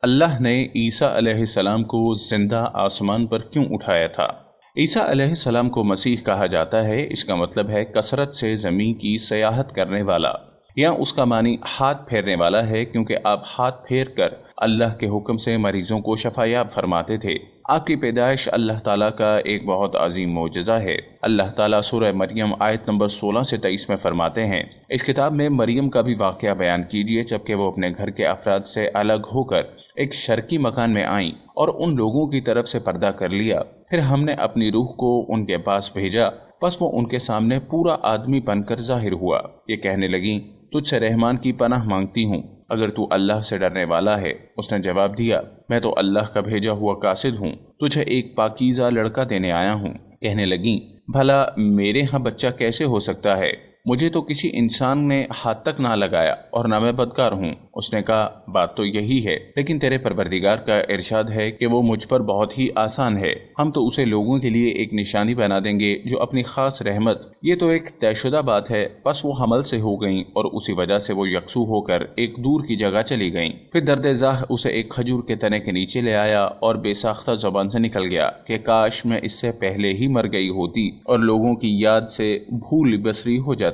اللہ نے عیسیٰ علیہ السلام کو زندہ آسمان پر کیوں اٹھایا تھا؟ عیسیٰ علیہ السلام کو مسیح کہا جاتا ہے۔ اس کا مطلب ہے کثرت سے زمین کی سیاحت کرنے والا، یا اس کا معنی ہاتھ پھیرنے والا ہے، کیونکہ آپ ہاتھ پھیر کر اللہ کے حکم سے مریضوں کو شفا یاب فرماتے تھے۔ آپ کی پیدائش اللہ تعالیٰ کا ایک بہت عظیم معجزہ ہے۔ اللہ تعالیٰ سورہ مریم آیت نمبر 16 سے 23 میں فرماتے ہیں، اس کتاب میں مریم کا بھی واقعہ بیان کیجیے جبکہ وہ اپنے گھر کے افراد سے الگ ہو کر ایک شرقی مکان میں آئیں اور ان لوگوں کی طرف سے پردہ کر لیا۔ پھر ہم نے اپنی روح کو ان کے پاس بھیجا، پس وہ ان کے سامنے پورا آدمی بن کر ظاہر ہوا۔ یہ کہنے لگیں، تجھ سے رحمان کی پناہ مانگتی ہوں، اگر تو اللہ سے ڈرنے والا ہے۔ اس نے جواب دیا، میں تو اللہ کا بھیجا ہوا قاصد ہوں، تجھے ایک پاکیزہ لڑکا دینے آیا ہوں۔ کہنے لگیں، بھلا میرے ہاں بچہ کیسے ہو سکتا ہے؟ مجھے تو کسی انسان نے ہاتھ تک نہ لگایا اور نہ میں بدکار ہوں۔ اس نے کہا، بات تو یہی ہے، لیکن تیرے پروردگار کا ارشاد ہے کہ وہ مجھ پر بہت ہی آسان ہے، ہم تو اسے لوگوں کے لیے ایک نشانی بنا دیں گے جو اپنی خاص رحمت۔ یہ تو ایک طے شدہ بات ہے۔ پس وہ حمل سے ہو گئیں اور اسی وجہ سے وہ یکسو ہو کر ایک دور کی جگہ چلی گئیں۔ پھر درد زاہ اسے ایک کھجور کے تنے کے نیچے لے آیا اور بے ساختہ زبان سے نکل گیا کہ کاش میں اس سے پہلے ہی مر گئی ہوتی اور لوگوں کی یاد سے بھول بسری ہو جاتی۔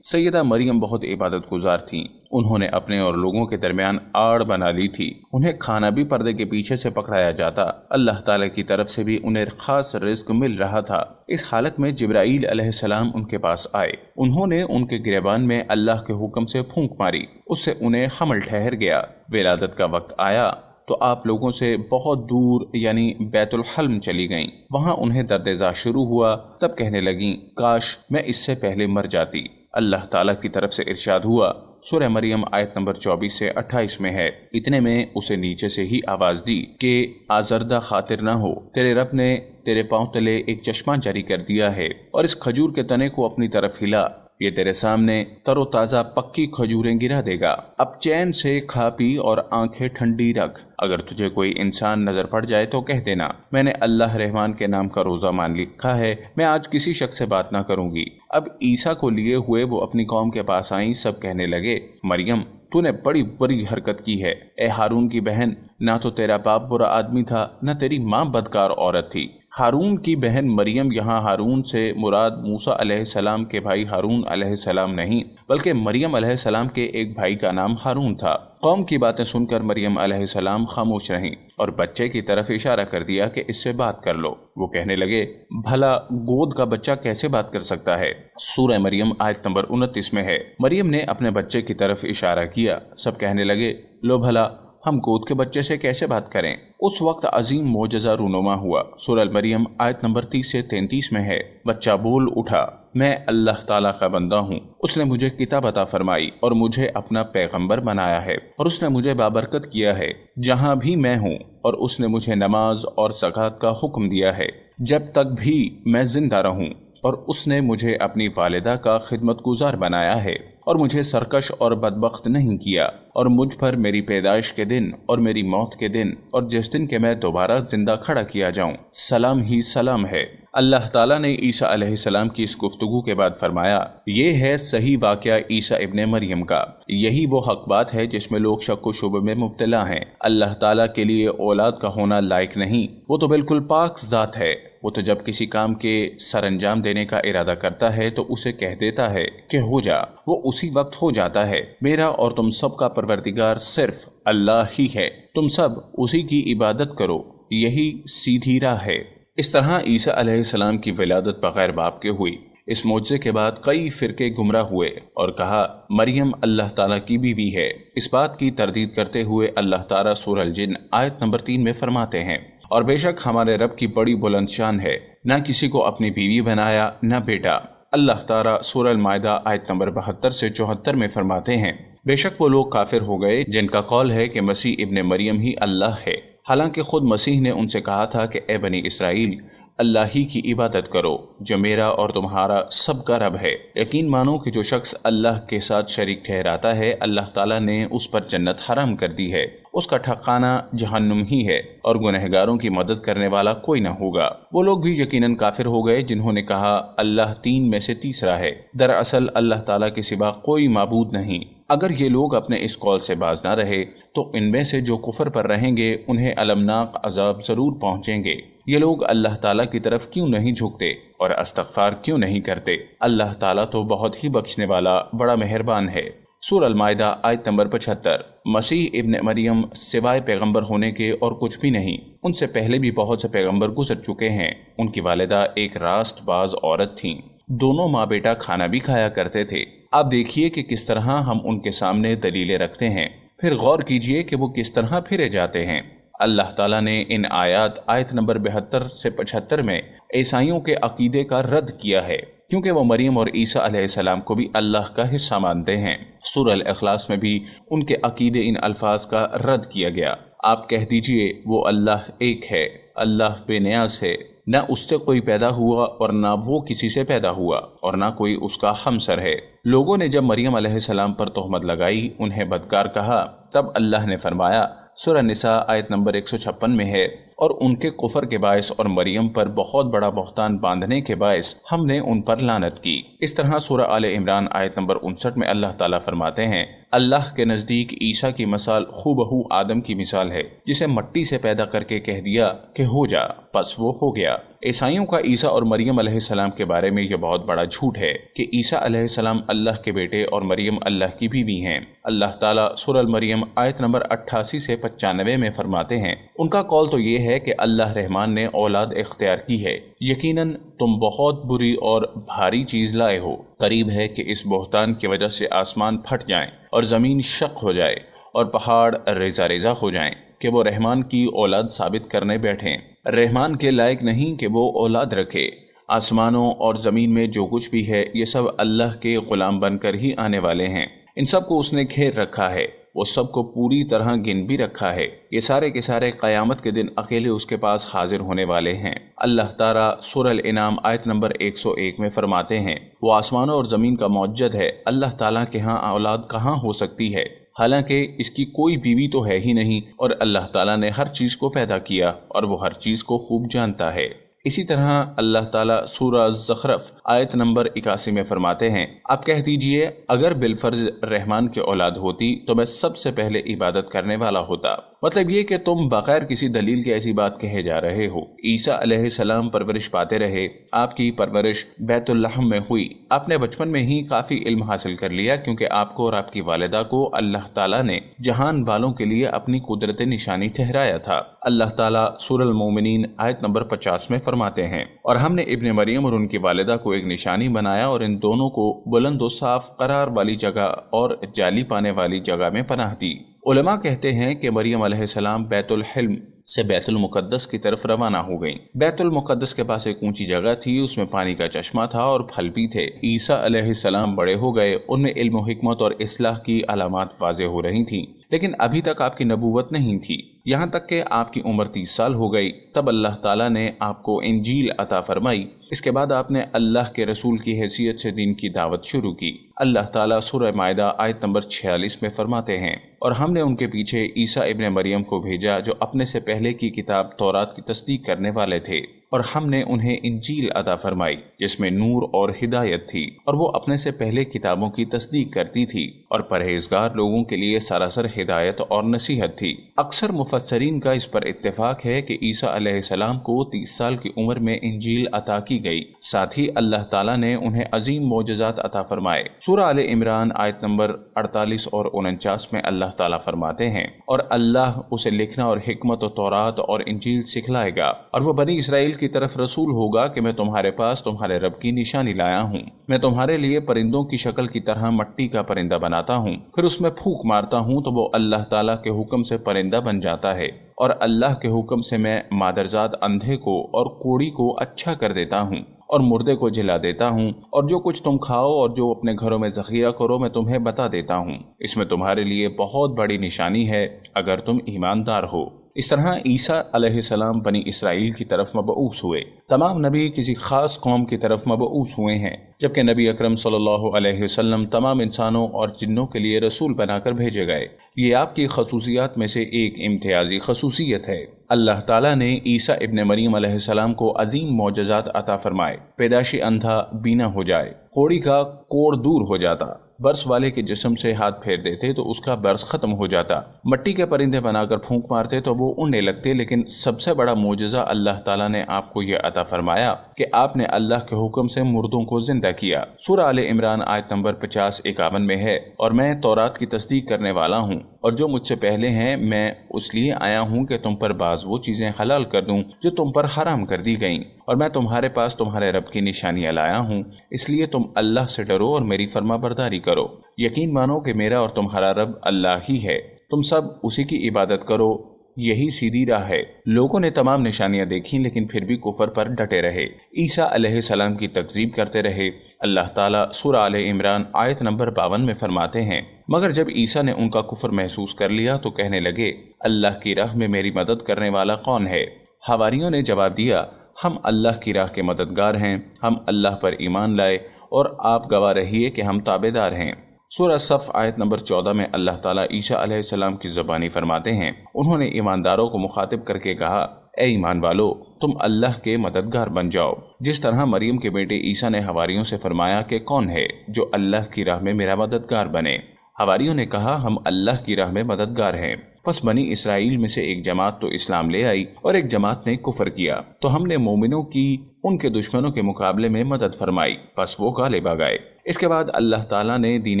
سیدہ مریم بہت عبادت گزار تھیں۔ انہوں نے اپنے اور لوگوں کے درمیان آڑ بنا لی تھی۔ انہیں کھانا بھی پردے کے پیچھے سے پکڑایا جاتا۔ اللہ تعالیٰ کی طرف سے بھی انہیں خاص رزق مل رہا تھا۔ اس حالت میں جبرائیل علیہ السلام ان کے پاس آئے۔ انہوں نے ان کے گریبان میں اللہ کے حکم سے پھونک ماری، اس سے انہیں حمل ٹھہر گیا۔ ولادت کا وقت آیا تو آپ لوگوں سے بہت دور یعنی بیت الحلم چلی گئیں۔ وہاں انہیں درد زا شروع ہوا، تب کہنے لگیں، کاش میں اس سے پہلے مر جاتی۔ اللہ تعالیٰ کی طرف سے ارشاد ہوا، سورہ مریم آیت نمبر 24 سے 28 میں ہے، اتنے میں اسے نیچے سے ہی آواز دی کہ آزردہ خاطر نہ ہو، تیرے رب نے تیرے پاؤں تلے ایک چشمہ جاری کر دیا ہے، اور اس کھجور کے تنے کو اپنی طرف ہلا، یہ تیرے سامنے تر و تازہ پکی کھجوریں گرا دے گا۔ اب چین سے کھا پی اور آنکھیں ٹھنڈی رکھ۔ اگر تجھے کوئی انسان نظر پڑ جائے تو کہہ دینا، میں نے اللہ رحمان کے نام کا روزہ مان لکھا ہے، میں آج کسی شخص سے بات نہ کروں گی۔ اب عیسیٰ کو لیے ہوئے وہ اپنی قوم کے پاس آئیں۔ سب کہنے لگے، مریم تو نے بڑی بری حرکت کی ہے۔ اے ہارون کی بہن، نہ تو تیرا باپ برا آدمی تھا، نہ تیری ماں بدکار عورت تھی۔ ہارون کی بہن مریم، یہاں ہارون سے مراد موسیٰ علیہ السلام کے بھائی ہارون علیہ السلام نہیں، بلکہ مریم علیہ السلام کے ایک بھائی کا نام ہارون تھا۔ قوم کی باتیں سن کر مریم علیہ السلام خاموش رہیں اور بچے کی طرف اشارہ کر دیا کہ اس سے بات کر لو۔ وہ کہنے لگے، بھلا گود کا بچہ کیسے بات کر سکتا ہے؟ سورہ مریم آیت نمبر 29 میں ہے۔ مریم نے اپنے بچے کی طرف اشارہ کیا۔ سب کہنے لگے، لو بھلا ہم گود کے بچے سے کیسے بات کریں؟ اس وقت عظیم معجزہ رونما ہوا۔ سورہ مریم آیت نمبر 30 سے 33 میں ہے، بچہ بول اٹھا، میں اللہ تعالیٰ کا بندہ ہوں، اس نے مجھے کتاب عطا فرمائی اور مجھے اپنا پیغمبر بنایا ہے، اور اس نے مجھے بابرکت کیا ہے جہاں بھی میں ہوں، اور اس نے مجھے نماز اور زکوٰۃ کا حکم دیا ہے جب تک بھی میں زندہ رہوں، اور اس نے مجھے اپنی والدہ کا خدمت گزار بنایا ہے اور مجھے سرکش اور بدبخت نہیں کیا، اور مجھ پر میری پیدائش کے دن اور میری موت کے دن اور جس دن کے میں دوبارہ زندہ کھڑا کیا جاؤں سلام ہی سلام ہے۔ اللہ تعالیٰ نے عیسیٰ علیہ السلام کی اس گفتگو کے بعد فرمایا، یہ ہے صحیح واقعہ عیسیٰ ابن مریم کا۔ یہی وہ حق بات ہے جس میں لوگ شک و شبہ میں مبتلا ہیں۔ اللہ تعالیٰ کے لیے اولاد کا ہونا لائق نہیں، وہ تو بالکل پاک ذات ہے۔ وہ تو جب کسی کام کے سر انجام دینے کا ارادہ کرتا ہے تو اسے کہہ دیتا ہے کہ ہو جا، وہ اسی وقت ہو جاتا ہے۔ میرا اور تم سب کا پروردگار صرف اللہ ہی ہے، تم سب اسی کی عبادت کرو، یہی سیدھی راہ ہے۔ اس طرح عیسیٰ علیہ السلام کی ولادت بغیر باپ کے ہوئی۔ اس معجزے کے بعد کئی فرقے گمراہ ہوئے اور کہا مریم اللہ تعالیٰ کی بیوی ہے۔ اس بات کی تردید کرتے ہوئے اللہ تعالیٰ سورہ الجن آیت نمبر 3 میں فرماتے ہیں، اور بے شک ہمارے رب کی بڑی بلند شان ہے، نہ کسی کو اپنی بیوی بنایا نہ بیٹا۔ اللہ تعالیٰ سورہ المائدہ آیت نمبر 72 سے 74 میں فرماتے ہیں، بے شک وہ لوگ کافر ہو گئے جن کا قول ہے کہ مسیح ابن مریم ہی اللہ ہے، حالانکہ خود مسیح نے ان سے کہا تھا کہ اے بنی اسرائیل، اللہ ہی کی عبادت کرو جو میرا اور تمہارا سب کا رب ہے۔ یقین مانو کہ جو شخص اللہ کے ساتھ شریک ٹھہراتا ہے، اللہ تعالیٰ نے اس پر جنت حرام کر دی ہے، اس کا ٹھکانہ جہنم ہی ہے، اور گنہگاروں کی مدد کرنے والا کوئی نہ ہوگا۔ وہ لوگ بھی یقیناً کافر ہو گئے جنہوں نے کہا اللہ تین میں سے تیسرا ہے۔ دراصل اللہ تعالیٰ کے سوا کوئی معبود نہیں، اگر یہ لوگ اپنے اس قول سے باز نہ رہے تو ان میں سے جو کفر پر رہیں گے انہیں المناک عذاب ضرور پہنچیں گے۔ یہ لوگ اللہ تعالیٰ کی طرف کیوں نہیں جھکتے اور استغفار کیوں نہیں کرتے؟ اللہ تعالیٰ تو بہت ہی بخشنے والا بڑا مہربان ہے۔ سورہ المائدہ آیت نمبر 75۔ مسیح ابن مریم سوائے پیغمبر ہونے کے اور کچھ بھی نہیں۔ ان سے پہلے بھی بہت سے پیغمبر گزر چکے ہیں۔ ان کی والدہ ایک راست باز عورت تھیں۔ دونوں ماں بیٹا کھانا بھی کھایا کرتے تھے۔ آپ دیکھیے کہ کس طرح ہم ان کے سامنے دلیلیں رکھتے ہیں، پھر غور کیجئے کہ وہ کس طرح پھرے جاتے ہیں۔ اللہ تعالیٰ نے ان آیت نمبر 72 سے 75 میں عیسائیوں کے عقیدے کا رد کیا ہے، کیونکہ وہ مریم اور عیسیٰ علیہ السلام کو بھی اللہ کا حصہ مانتے ہیں۔ سورہ الاخلاص میں بھی ان کے عقیدے ان الفاظ کا رد کیا گیا۔ آپ کہہ دیجئے وہ اللہ ایک ہے، اللہ بے نیاز ہے، نہ اس سے کوئی پیدا ہوا اور نہ وہ کسی سے پیدا ہوا، اور نہ کوئی اس کا ہمسر ہے۔ لوگوں نے جب مریم علیہ السلام پر تہمت لگائی، انہیں بدکار کہا، تب اللہ نے فرمایا، سورہ نساء آیت نمبر 156 میں ہے، اور ان کے کفر کے باعث اور مریم پر بہت بڑا بہتان باندھنے کے باعث ہم نے ان پر لعنت کی۔ اس طرح سورہ آل عمران آیت نمبر 59 میں اللہ تعالیٰ فرماتے ہیں، اللہ کے نزدیک عیسیٰ کی مثال ہو بہو آدم کی مثال ہے، جسے مٹی سے پیدا کر کے کہہ دیا کہ ہو جا، پس وہ ہو گیا۔ عیسائیوں کا عیسیٰ اور مریم علیہ السلام کے بارے میں یہ بہت بڑا جھوٹ ہے کہ عیسیٰ علیہ السلام اللہ کے بیٹے اور مریم اللہ کی بیوی ہیں۔ اللہ تعالیٰ سورہ المریم آیت نمبر 88 سے 95 میں فرماتے ہیں، ان کا قول تو یہ ہے کہ اللہ رحمان نے اولاد اختیار کی ہے، یقیناً تم بہت بری اور بھاری چیز لائے ہو۔ قریب ہے کہ اس بہتان کی وجہ سے آسمان پھٹ جائیں اور زمین شق ہو جائے اور پہاڑ ریزہ ریزہ ہو جائیں کہ وہ رحمان کی اولاد ثابت کرنے بیٹھیں۔ رحمان کے لائق نہیں کہ وہ اولاد رکھے۔ آسمانوں اور زمین میں جو کچھ بھی ہے یہ سب اللہ کے غلام بن کر ہی آنے والے ہیں۔ ان سب کو اس نے گھیر رکھا ہے، وہ سب کو پوری طرح گن بھی رکھا ہے۔ یہ سارے کے سارے قیامت کے دن اکیلے اس کے پاس حاضر ہونے والے ہیں۔ اللہ تعالیٰ سورہ الانعام آیت نمبر 101 میں فرماتے ہیں، وہ آسمانوں اور زمین کا موجد ہے، اللہ تعالیٰ کے ہاں اولاد کہاں ہو سکتی ہے، حالانکہ اس کی کوئی بیوی تو ہے ہی نہیں، اور اللہ تعالیٰ نے ہر چیز کو پیدا کیا اور وہ ہر چیز کو خوب جانتا ہے۔ اسی طرح اللہ تعالیٰ سورہ زخرف آیت نمبر 81 میں فرماتے ہیں، آپ کہہ دیجئے اگر بالفرض رحمان کی اولاد ہوتی تو میں سب سے پہلے عبادت کرنے والا ہوتا۔ مطلب یہ کہ تم بغیر کسی دلیل کے ایسی بات کہے جا رہے ہو۔ عیسیٰ علیہ السلام پرورش پاتے رہے، آپ کی پرورش بیت اللحم میں ہوئی، آپ نے بچپن میں ہی کافی علم حاصل کر لیا، کیونکہ آپ کو اور آپ کی والدہ کو اللہ تعالیٰ نے جہان والوں کے لیے اپنی قدرت نشانی ٹھہرایا تھا۔ اللہ تعالیٰ سورہ المومنین آیت نمبر 50 میں فرماتے ہیں، اور ہم نے ابن مریم اور ان کی والدہ کو ایک نشانی بنایا اور ان دونوں کو بلند و صاف قرار والی جگہ اور جالی پانے والی جگہ میں پناہ دی۔ علماء کہتے ہیں کہ مریم علیہ السلام بیت الحلم سے بیت المقدس کی طرف روانہ ہو گئیں۔ بیت المقدس کے پاس ایک اونچی جگہ تھی، اس میں پانی کا چشمہ تھا اور پھل بھی تھے۔ عیسیٰ علیہ السلام بڑے ہو گئے، ان میں علم و حکمت اور اصلاح کی علامات واضح ہو رہی تھیں، لیکن ابھی تک آپ کی نبوت نہیں تھی، یہاں تک کہ آپ کی عمر 30 سال ہو گئی، تب اللہ تعالیٰ نے آپ کو انجیل عطا فرمائی۔ اس کے بعد آپ نے اللہ کے رسول کی حیثیت سے دین کی دعوت شروع کی۔ اللہ تعالیٰ سورہ مائدہ آیت نمبر 46 میں فرماتے ہیں، اور ہم نے ان کے پیچھے عیسیٰ ابن مریم کو بھیجا جو اپنے سے پہلے کی کتاب تورات کی تصدیق کرنے والے تھے، اور ہم نے انہیں انجیل عطا فرمائی جس میں نور اور ہدایت تھی، اور وہ اپنے سے پہلے کتابوں کی تصدیق کرتی تھی اور پرہیزگار لوگوں کے لیے سراسر ہدایت اور نصیحت تھی۔ اکثر مفسرین کا اس پر اتفاق ہے کہ عیسیٰ علیہ السلام کو 30 سال کی عمر میں انجیل عطا کی گئی، ساتھ ہی اللہ تعالیٰ نے انہیں عظیم معجزات عطا فرمائے۔ سورہ آل عمران آیت نمبر 48 اور 49 میں اللہ تعالیٰ فرماتے ہیں، اور اللہ اسے لکھنا اور حکمت و تورات اور انجیل سکھلائے گا، اور وہ بنی اسرائیل کی طرف رسول ہوگا کہ میں تمہارے پاس تمہارے رب کی نشانی لایا ہوں۔ میں تمہارے لیے پرندوں کی شکل کی طرح مٹی کا پرندہ بناتا ہوں، پھر اس میں پھونک مارتا ہوں تو وہ اللہ تعالیٰ کے حکم سے پرندہ بن جاتا ہے، اور اللہ کے حکم سے میں مادرزاد اندھے کو اور کوڑی کو اچھا کر دیتا ہوں اور مردے کو جلا دیتا ہوں، اور جو کچھ تم کھاؤ اور جو اپنے گھروں میں ذخیرہ کرو میں تمہیں بتا دیتا ہوں۔ اس میں تمہارے لیے بہت بڑی نشانی ہے اگر تم ایماندار ہو۔ اس طرح عیسیٰ علیہ السلام بنی اسرائیل کی طرف مبعوث ہوئے۔ تمام نبی کسی خاص قوم کی طرف مبعوث ہوئے ہیں، جبکہ نبی اکرم صلی اللہ علیہ وسلم تمام انسانوں اور جنوں کے لیے رسول بنا کر بھیجے گئے۔ یہ آپ کی خصوصیات میں سے ایک امتیازی خصوصیت ہے۔ اللہ تعالیٰ نے عیسیٰ ابن مریم علیہ السلام کو عظیم معجزات عطا فرمائے۔ پیدائشی اندھا بینا ہو جائے، کوڑی کا کوڑ دور ہو جاتا، برس والے کے جسم سے ہاتھ پھیر دیتے تو اس کا برس ختم ہو جاتا، مٹی کے پرندے بنا کر پھونک مارتے تو وہ اڑنے لگتے، لیکن سب سے بڑا معجزہ اللہ تعالیٰ نے آپ کو یہ عطا فرمایا کہ آپ نے اللہ کے حکم سے مردوں کو زندہ کیا۔ سورہ آل عمران آیت نمبر 50-51 میں ہے، اور میں تورات کی تصدیق کرنے والا ہوں، اور جو مجھ سے پہلے ہیں میں اس لیے آیا ہوں کہ تم پر بعض وہ چیزیں حلال کر دوں جو تم پر حرام کر دی گئیں، اور میں تمہارے پاس تمہارے رب کی نشانیاں لایا ہوں، اس لیے تم اللہ سے ڈرو اور میری فرما برداری کرو، یقین مانو کہ میرا اور تمہارا رب اللہ ہی ہے، تم سب اسی کی عبادت کرو، یہی سیدھی راہ ہے۔ لوگوں نے تمام نشانیاں دیکھیں لیکن پھر بھی کفر پر ڈٹے رہے، عیسیٰ علیہ السلام کی تکذیب کرتے رہے۔ اللہ تعالیٰ سورہ آل عمران آیت نمبر 52 میں فرماتے ہیں، مگر جب عیسیٰ نے ان کا کفر محسوس کر لیا تو کہنے لگے، اللہ کی راہ میں میری مدد کرنے والا کون ہے؟ حواریوں نے جواب دیا، ہم اللہ کی راہ کے مددگار ہیں، ہم اللہ پر ایمان لائے اور آپ گواہ رہیے کہ ہم تابعدار ہیں۔ سورہ صف آیت نمبر 14 میں اللہ تعالیٰ عیسیٰ علیہ السلام کی زبانی فرماتے ہیں، انہوں نے ایمانداروں کو مخاطب کر کے کہا، اے ایمان والو، تم اللہ کے مددگار بن جاؤ، جس طرح مریم کے بیٹے عیسیٰ نے حواریوں سے فرمایا کہ کون ہے جو اللہ کی راہ میں میرا مددگار بنے؟ حواریوں نے کہا، ہم اللہ کی راہ میں مددگار ہیں۔ پس بنی اسرائیل میں سے ایک جماعت تو اسلام لے آئی اور ایک جماعت نے کفر کیا، تو ہم نے مومنوں کی ان کے دشمنوں کے مقابلے میں مدد فرمائی، پس وہ غالب آ گئے۔ اس کے بعد اللہ تعالیٰ نے دین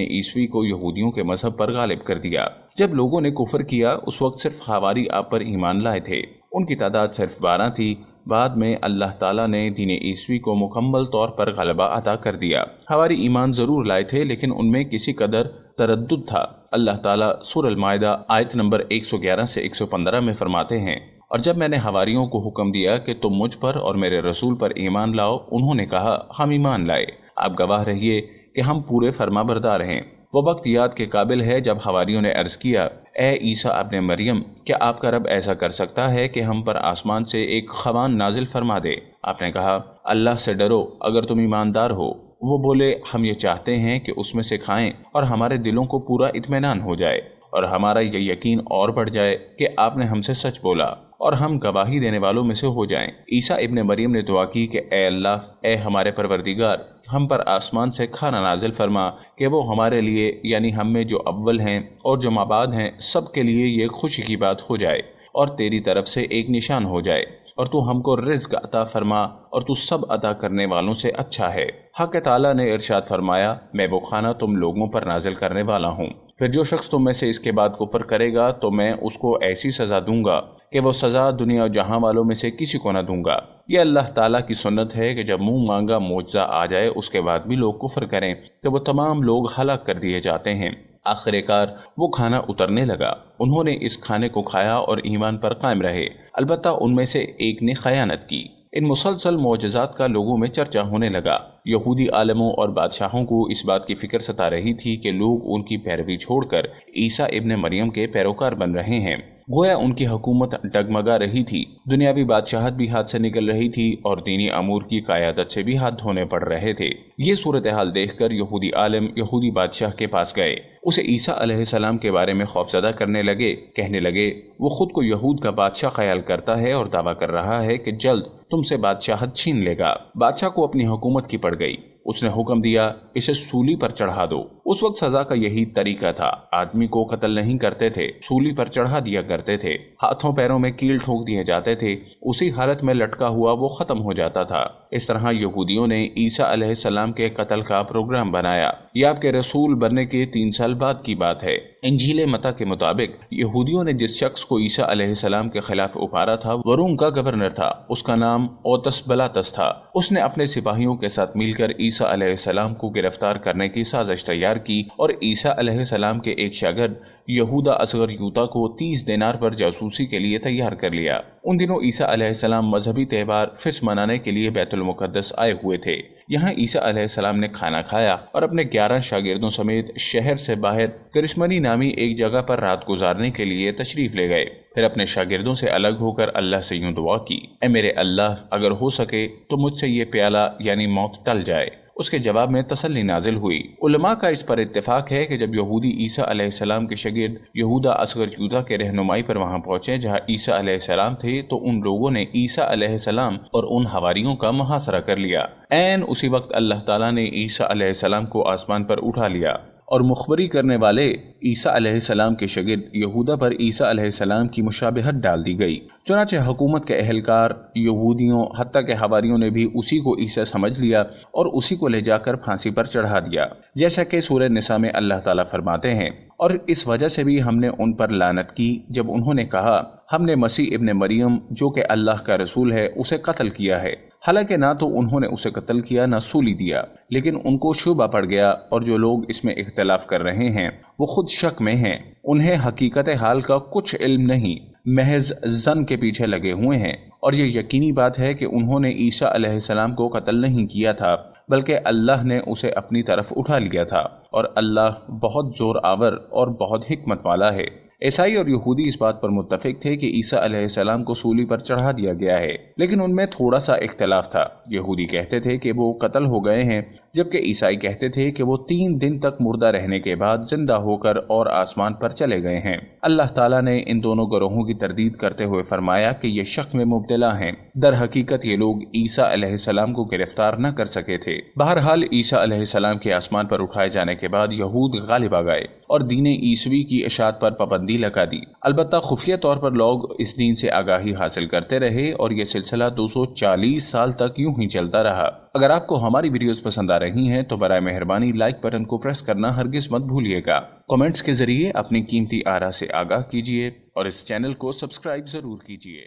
عیسوی کو یہودیوں کے مذہب پر غالب کر دیا۔ جب لوگوں نے کفر کیا اس وقت صرف حواری آپ پر ایمان لائے تھے، ان کی تعداد صرف 12 تھی۔ بعد میں اللہ تعالیٰ نے دین عیسوی کو مکمل طور پر غلبہ عطا کر دیا۔ حواری ایمان ضرور لائے تھے لیکن ان میں کسی قدر تردد تھا۔ اللہ تعالیٰ سورہ المائدہ آیت نمبر 111 سے 115 میں فرماتے ہیں، اور جب میں نے حواریوں کو حکم دیا کہ تم مجھ پر اور میرے رسول پر ایمان لاؤ، انہوں نے کہا، ہم ایمان لائے، آپ گواہ رہیے کہ ہم پورے فرما بردار ہیں۔ وہ وقت یاد کے قابل ہے جب حواریوں نے عرض کیا، اے عیسیٰ ابن مریم، کیا آپ کا رب ایسا کر سکتا ہے کہ ہم پر آسمان سے ایک خوان نازل فرما دے؟ آپ نے کہا، اللہ سے ڈرو اگر تم ایماندار ہو۔ وہ بولے، ہم یہ چاہتے ہیں کہ اس میں سے کھائیں اور ہمارے دلوں کو پورا اطمینان ہو جائے اور ہمارا یہ یقین اور بڑھ جائے کہ آپ نے ہم سے سچ بولا اور ہم گواہی دینے والوں میں سے ہو جائیں۔ عیسیٰ ابن مریم نے دعا کی کہ اے اللہ، اے ہمارے پروردگار، ہم پر آسمان سے کھانا نازل فرما کہ وہ ہمارے لیے، یعنی ہم میں جو اول ہیں اور جو مابعد ہیں، سب کے لیے یہ خوشی کی بات ہو جائے اور تیری طرف سے ایک نشان ہو جائے، اور تو ہم کو رزق عطا فرما اور تو سب عطا کرنے والوں سے اچھا ہے۔ حق تعالیٰ نے ارشاد فرمایا، میں وہ کھانا تم لوگوں پر نازل کرنے والا ہوں، پھر جو شخص تم میں سے اس کے بعد کفر کرے گا تو میں اس کو ایسی سزا دوں گا کہ وہ سزا دنیا و جہاں والوں میں سے کسی کو نہ دوں گا۔ یہ اللہ تعالیٰ کی سنت ہے کہ جب منہ مانگا معجزہ آ جائے اس کے بعد بھی لوگ کفر کریں تو وہ تمام لوگ ہلاک کر دیے جاتے ہیں۔ آخر کار وہ کھانا اترنے لگا، انہوں نے اس کھانے کو کھایا اور ایمان پر قائم رہے، البتہ ان میں سے ایک نے خیانت کی۔ ان مسلسل معجزات کا لوگوں میں چرچا ہونے لگا۔ یہودی عالموں اور بادشاہوں کو اس بات کی فکر ستا رہی تھی کہ لوگ ان کی پیروی چھوڑ کر عیسیٰ ابن مریم کے پیروکار بن رہے ہیں، گویا ان کی حکومت ڈگمگا رہی تھی، دنیاوی بادشاہت بھی ہاتھ سے نکل رہی تھی اور دینی امور کی قیادت سے بھی ہاتھ دھونے پڑ رہے تھے۔ یہ صورتحال دیکھ کر یہودی عالم یہودی بادشاہ کے پاس گئے، اسے عیسیٰ علیہ السلام کے بارے میں خوفزدہ کرنے لگے، کہنے لگے، وہ خود کو یہود کا بادشاہ خیال کرتا ہے اور دعویٰ کر رہا ہے کہ جلد تم سے بادشاہت چھین لے گا۔ بادشاہ کو اپنی حکومت کی پڑ گئی، اس نے حکم دیا، اسے سولی پر چڑھا دو۔ اس وقت سزا کا یہی طریقہ تھا، آدمی کو قتل نہیں کرتے تھے، سولی پر چڑھا دیا کرتے تھے، ہاتھوں پیروں میں کیل ٹھوک دیے جاتے تھے، اسی حالت میں لٹکا ہوا وہ ختم ہو جاتا تھا۔ اس طرح یہودیوں نے عیسیٰ علیہ السلام کے قتل کا پروگرام بنایا۔ یہ آپ کے رسول بننے کے 3 سال بعد کی بات ہے۔ انجیل متی کے مطابق یہودیوں نے جس شخص کو عیسیٰ علیہ السلام کے خلاف ابھارا تھا وہ روم کا گورنر تھا، اس کا نام اوتس بلاتس تھا۔ اس نے اپنے سپاہیوں کے ساتھ مل کر عیسیٰ علیہ السلام کو گرفتار کرنے کی سازش تیار کی اور عیسیٰ علیہ السلام کے ایک شاگرد یہودا اصغر یوتا کو 30 دینار پر جاسوسی کے لیے تیار کر لیا۔ ان دنوں عیسیٰ علیہ السلام مذہبی تہوار فس منانے کے لیے بیت المقدس آئے ہوئے تھے۔ یہاں عیسیٰ علیہ السلام نے کھانا کھایا اور اپنے 11 شاگردوں سمیت شہر سے باہر کرسمنی نامی ایک جگہ پر رات گزارنے کے لیے تشریف لے گئے۔ پھر اپنے شاگردوں سے الگ ہو کر اللہ سے یوں دعا کی، اے میرے اللہ، اگر ہو سکے تو مجھ سے یہ پیالہ یعنی موت ٹل جائے۔ اس کے جواب میں تسلی نازل ہوئی۔ علماء کا اس پر اتفاق ہے کہ جب یہودی عیسیٰ علیہ السلام کے شاگرد یہودا اصغر یودا کے رہنمائی پر وہاں پہنچے جہاں عیسیٰ علیہ السلام تھے تو ان لوگوں نے عیسیٰ علیہ السلام اور ان حواریوں کا محاصرہ کر لیا۔ عین اسی وقت اللہ تعالیٰ نے عیسیٰ علیہ السلام کو آسمان پر اٹھا لیا اور مخبری کرنے والے عیسیٰ علیہ السلام کے شاگرد یہودا پر عیسیٰ علیہ السلام کی مشابہت ڈال دی گئی۔ چنانچہ حکومت کے اہلکار، یہودیوں، حتیٰ کہ حواریوں نے بھی اسی کو عیسیٰ سمجھ لیا اور اسی کو لے جا کر پھانسی پر چڑھا دیا، جیسا کہ سورہ نساء میں اللہ تعالیٰ فرماتے ہیں، اور اس وجہ سے بھی ہم نے ان پر لعنت کی جب انہوں نے کہا ہم نے مسیح ابن مریم جو کہ اللہ کا رسول ہے اسے قتل کیا ہے، حالانکہ نہ تو انہوں نے اسے قتل کیا نہ سولی دیا، لیکن ان کو شبہ پڑ گیا، اور جو لوگ اس میں اختلاف کر رہے ہیں وہ خود شک میں ہیں، انہیں حقیقت حال کا کچھ علم نہیں، محض ظن کے پیچھے لگے ہوئے ہیں، اور یہ یقینی بات ہے کہ انہوں نے عیسیٰ علیہ السلام کو قتل نہیں کیا تھا بلکہ اللہ نے اسے اپنی طرف اٹھا لیا تھا، اور اللہ بہت زور آور اور بہت حکمت والا ہے۔ عیسائی اور یہودی اس بات پر متفق تھے کہ عیسیٰ علیہ السلام کو سولی پر چڑھا دیا گیا ہے، لیکن ان میں تھوڑا سا اختلاف تھا۔ یہودی کہتے تھے کہ وہ قتل ہو گئے ہیں، جبکہ عیسائی کہتے تھے کہ وہ 3 دن تک مردہ رہنے کے بعد زندہ ہو کر اور آسمان پر چلے گئے ہیں۔ اللہ تعالیٰ نے ان دونوں گروہوں کی تردید کرتے ہوئے فرمایا کہ یہ شک میں مبتلا ہیں، در حقیقت یہ لوگ عیسیٰ علیہ السلام کو گرفتار نہ کر سکے تھے۔ بہرحال عیسیٰ علیہ السلام کے آسمان پر اٹھائے جانے کے بعد یہود غالب آ گئے اور دین عیسوی کی اشاعت پر پابندی لگا دی۔ البتہ خفیہ طور پر لوگ اس دین سے آگاہی حاصل کرتے رہے اور یہ سلسلہ 240 سال تک یوں ہی چلتا رہا۔ اگر آپ کو ہماری ویڈیوز پسند آ رہی ہیں تو برائے مہربانی لائک بٹن کو پریس کرنا ہرگز مت بھولیے گا۔ کمنٹس کے ذریعے اپنی قیمتی آراء سے آگاہ کیجیے اور اس چینل کو سبسکرائب ضرور کیجیے۔